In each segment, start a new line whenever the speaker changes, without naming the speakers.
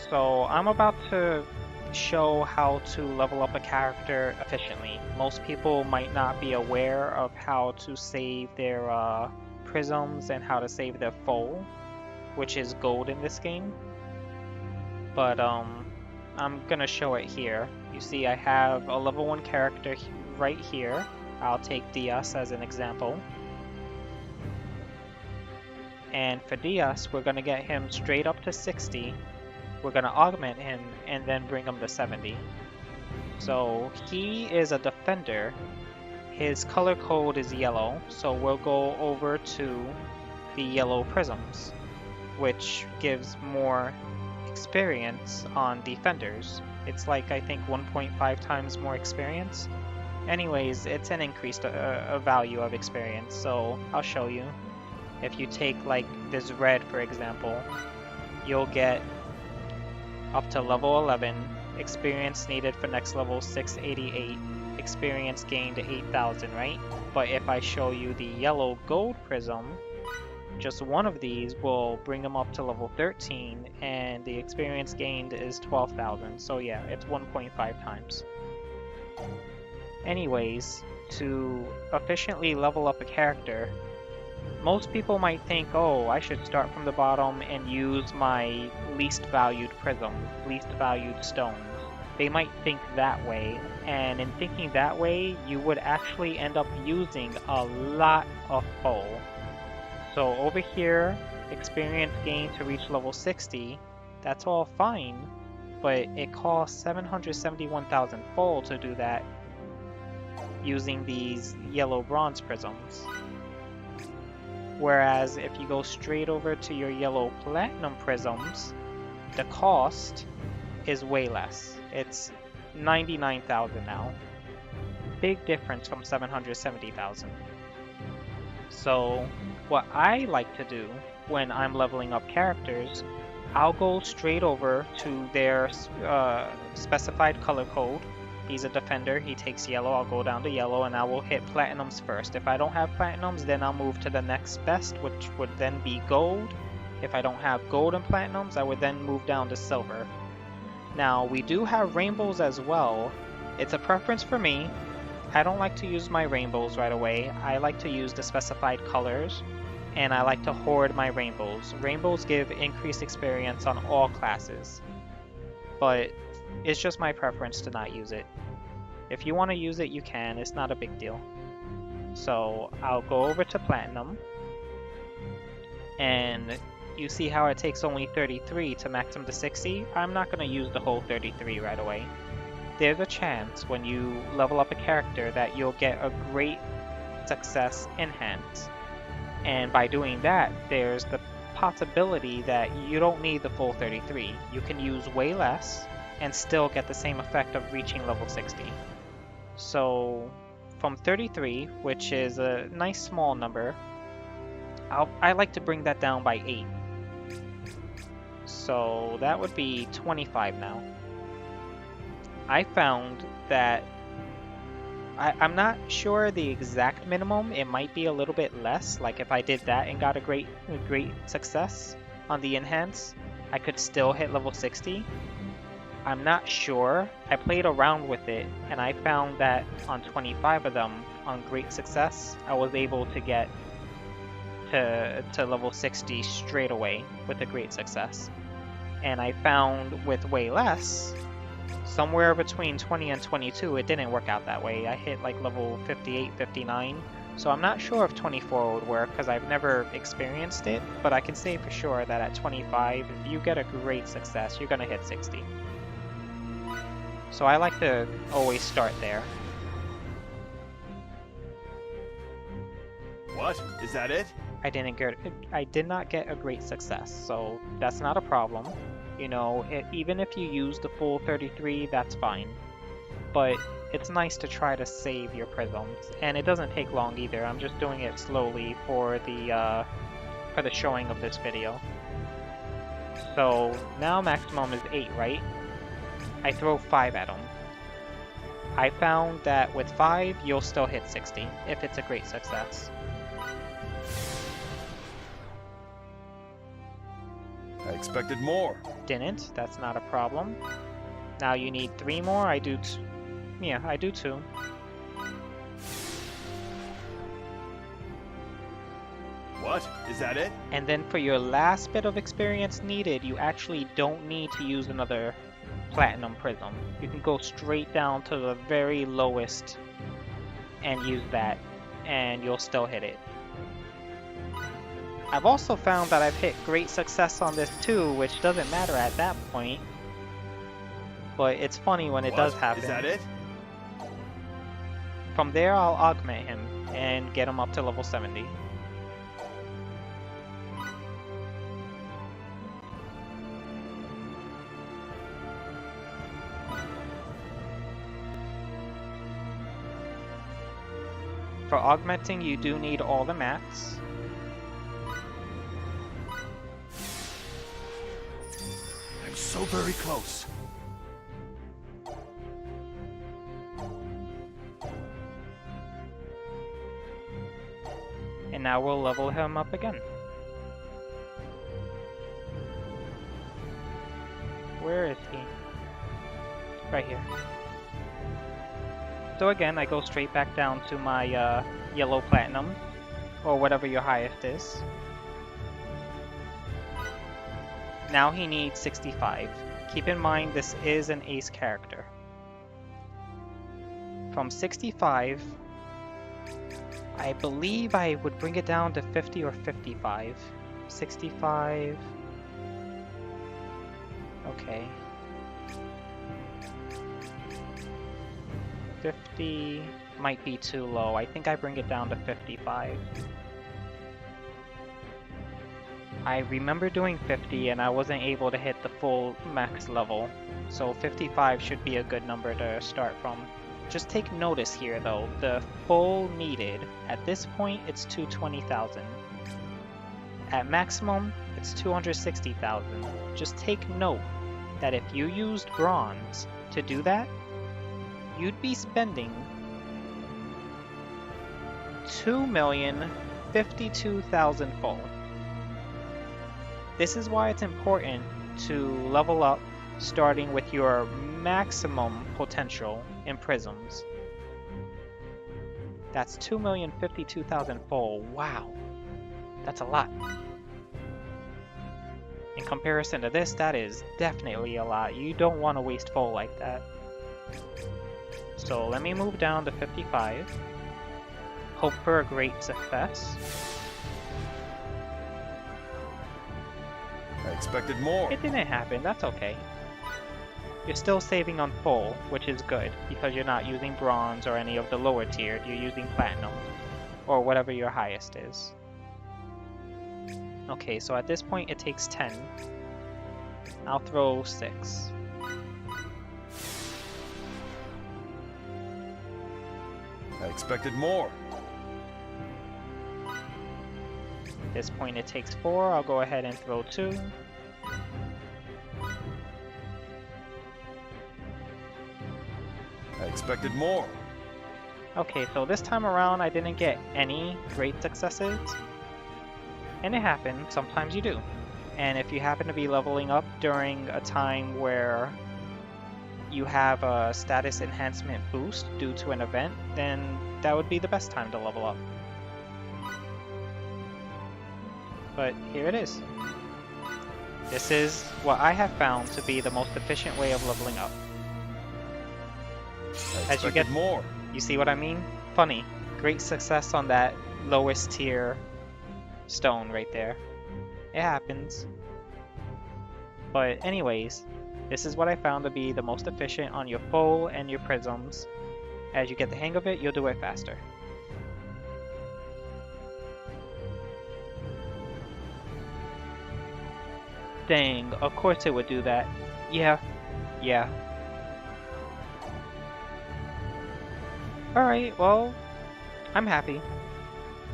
So I'm about to show how to level up a character efficiently. Most people might not be aware of how to save their prisms and how to save their foal, which is gold in this game. But I'm gonna show it here. You see I have a level 1 character right here. I'll take Diaz as an example. And for Diaz, we're gonna get him straight up to 60. We're gonna augment him and then bring him to 70. So he is a defender. His color code is yellow, so we'll go over to the yellow prisms, which gives more experience on defenders. It's like, I think, 1.5 times more experience. Anyways, it's an increased value of experience, so I'll show you. If you take like this red, for example, you'll get up to level 11, experience needed for next level 688, experience gained 8,000, right? But if I show you the yellow gold prism, just one of these will bring them up to level 13, and the experience gained is 12,000. So yeah, it's 1.5 times. Anyways, to efficiently level up a character, most people might think, oh, I should start from the bottom and use my least valued prism, least valued stones. They might think that way, and in thinking that way, you would actually end up using a lot of foal. So over here, experience gained to reach level 60, that's all fine, but it costs 771,000 foal to do that using these yellow bronze prisms. Whereas if you go straight over to your yellow platinum prisms, the cost is way less. It's 99,000 now. Big difference from 770,000. So what I like to do when I'm leveling up characters, I'll go straight over to their specified color code. He's a defender, he takes yellow, I'll go down to yellow and I will hit platinums first. If I don't have platinums, then I'll move to the next best, which would then be gold. If I don't have gold and platinums, I would then move down to silver. Now, we do have rainbows as well. It's a preference for me. I don't like to use my rainbows right away. I like to use the specified colors, and I like to hoard my rainbows. Rainbows give increased experience on all classes, but it's just my preference to not use it. If you want to use it, you can. It's not a big deal. So I'll go over to platinum, and you see how it takes only 33 to max them to 60? I'm not going to use the whole 33 right away. There's a chance when you level up a character that you'll get a great success enhance. And by doing that, there's the possibility that you don't need the full 33. You can use way less and still get the same effect of reaching level 60. So from 33, which is a nice small number, I like to bring that down by 8. So that would be 25 now. I found that I'm not sure the exact minimum. It might be a little bit less. Like if I did that and got a great success on the enhance, I could still hit level 60. I'm not sure. I played around with it and I found that on 25 of them on great success, I was able to get to level 60 straight away with a great success. And I found with way less, somewhere between 20 and 22, it didn't work out that way. I hit like level 58, 59. So I'm not sure if 24 would work because I've never experienced it, but I can say for sure that at 25, if you get a great success, you're going to hit 60. So I like to always start there.
What? Is that it?
I did not get a great success, so that's not a problem. You know, even if you use the full 33, that's fine. But it's nice to try to save your prisms, and it doesn't take long either. I'm just doing it slowly for the showing of this video. So now maximum is 8, right? I throw 5 at him. I found that with 5, you'll still hit 60 if it's a great success.
I expected more.
Didn't. That's not a problem. Now you need 3 more. I do yeah, I do 2.
What? Is that it?
And then for your last bit of experience needed, you actually don't need to use another platinum prism. You can go straight down to the very lowest and use that, and you'll still hit it. I've also found that I've hit great success on this too, which doesn't matter at that point. But it's funny when it does happen.
Is that it?
From there, I'll augment him and get him up to level 70. For augmenting, you do need all the mats.
I'm so very close.
And now we'll level him up again. Where is he? Right here. So again, I go straight back down to my yellow platinum, or whatever your highest is. Now he needs 65. Keep in mind this is an ace character. From 65, I believe I would bring it down to 50 or 55. 65. Okay. 50 might be too low. I think I bring it down to 55. I remember doing 50 and I wasn't able to hit the full max level, so 55 should be a good number to start from. Just take notice here though, the full needed, at this point it's 220,000. At maximum, it's 260,000. Just take note that if you used bronze to do that, you'd be spending 2,052,000 full. This is why it's important to level up starting with your maximum potential in prisms. That's 2,052,000 full. Wow, that's a lot. In comparison to this, that is definitely a lot. You don't want to waste full like that. So let me move down to 55. Hope for a great success.
I expected more.
It didn't happen, that's okay. You're still saving on full, which is good, because you're not using bronze or any of the lower tiered, you're using platinum, or whatever your highest is. Okay, so at this point it takes 10. I'll throw 6.
I expected more.
At this point it takes 4, I'll go ahead and throw 2.
I expected more.
Okay, so this time around I didn't get any great successes. And it happens, sometimes you do. And if you happen to be leveling up during a time where you have a status enhancement boost due to an event, then that would be the best time to level up. But here it is. This is what I have found to be the most efficient way of leveling up. As you get
more.
You see what I mean? Funny. Great success on that lowest tier stone right there. It happens. But anyways, this is what I found to be the most efficient on your full and your prisms. As you get the hang of it, you'll do it faster. Dang, of course it would do that. Yeah. Alright, well, I'm happy.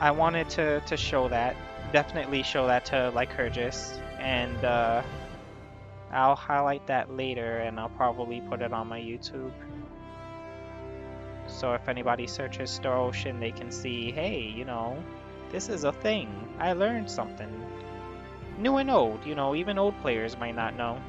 I wanted to show that. Definitely show that to Lycurgus. And I'll highlight that later and I'll probably put it on my YouTube. So if anybody searches Star Ocean, they can see, hey, you know, this is a thing. I learned something New and old, you know, even old players might not know.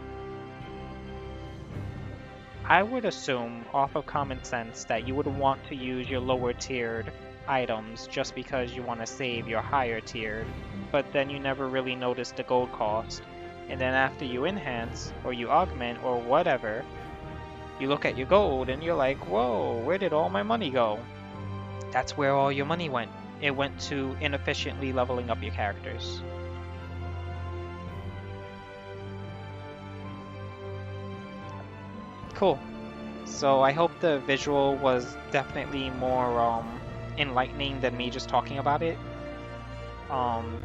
I would assume, off of common sense, that you would want to use your lower tiered items just because you want to save your higher tiered, but then you never really notice the gold cost. And then after you enhance, or you augment, or whatever, you look at your gold and you're like, whoa, where did all my money go? That's where all your money went. It went to inefficiently leveling up your characters. Cool. So I hope the visual was definitely more enlightening than me just talking about it.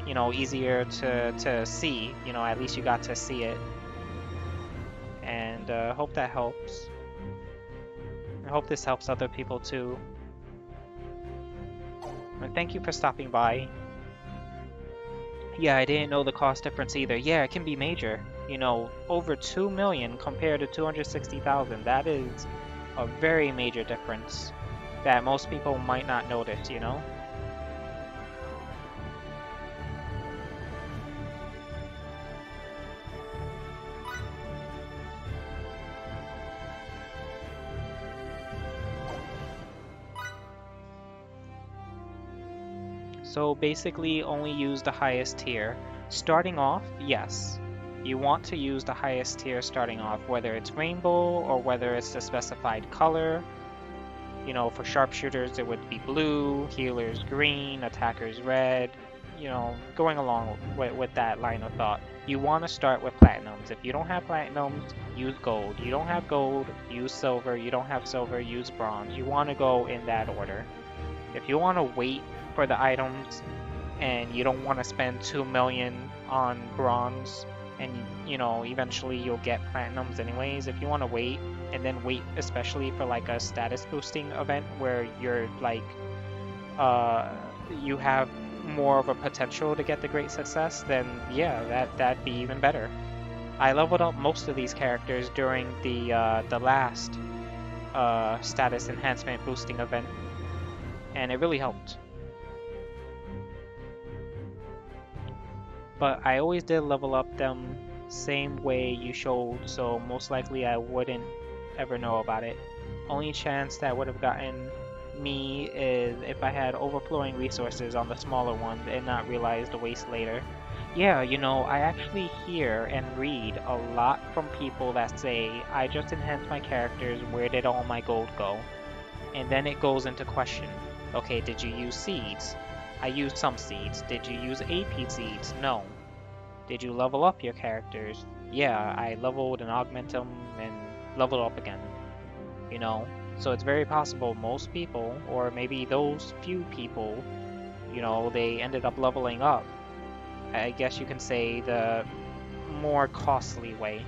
You know, easier to see. You know, at least you got to see it. And hope that helps. I hope this helps other people too. And thank you for stopping by. Yeah, I didn't know the cost difference either. Yeah, it can be major. You know, over 2 million compared to 260,000. That is a very major difference that most people might not notice, you know? So basically only use the highest tier. Starting off, yes. You want to use the highest tier starting off, whether it's rainbow or whether it's the specified color. You know, for sharpshooters it would be blue, healers green, attackers red. You know, going along with that line of thought. You want to start with platinums. If you don't have platinums, use gold. You don't have gold, use silver. You don't have silver, use bronze. You want to go in that order. If you want to wait for the items and you don't want to spend 2 million on bronze and you know eventually you'll get platinums anyways, if you want to wait and then wait especially for like a status boosting event where you're like you have more of a potential to get the great success, then yeah, that'd be even better. I leveled up most of these characters during the last status enhancement boosting event, and it really helped. But I always did level up them same way you showed, so most likely I wouldn't ever know about it. Only chance that would have gotten me is if I had overflowing resources on the smaller ones and not realize the waste later. Yeah, you know, I actually hear and read a lot from people that say, I just enhanced my characters, where did all my gold go? And then it goes into question. Okay, did you use seeds? I used some seeds. Did you use AP seeds? No. Did you level up your characters? Yeah, I leveled and augmented them and leveled up again. You know? So it's very possible most people, or maybe those few people, you know, they ended up leveling up. I guess you can say the more costly way.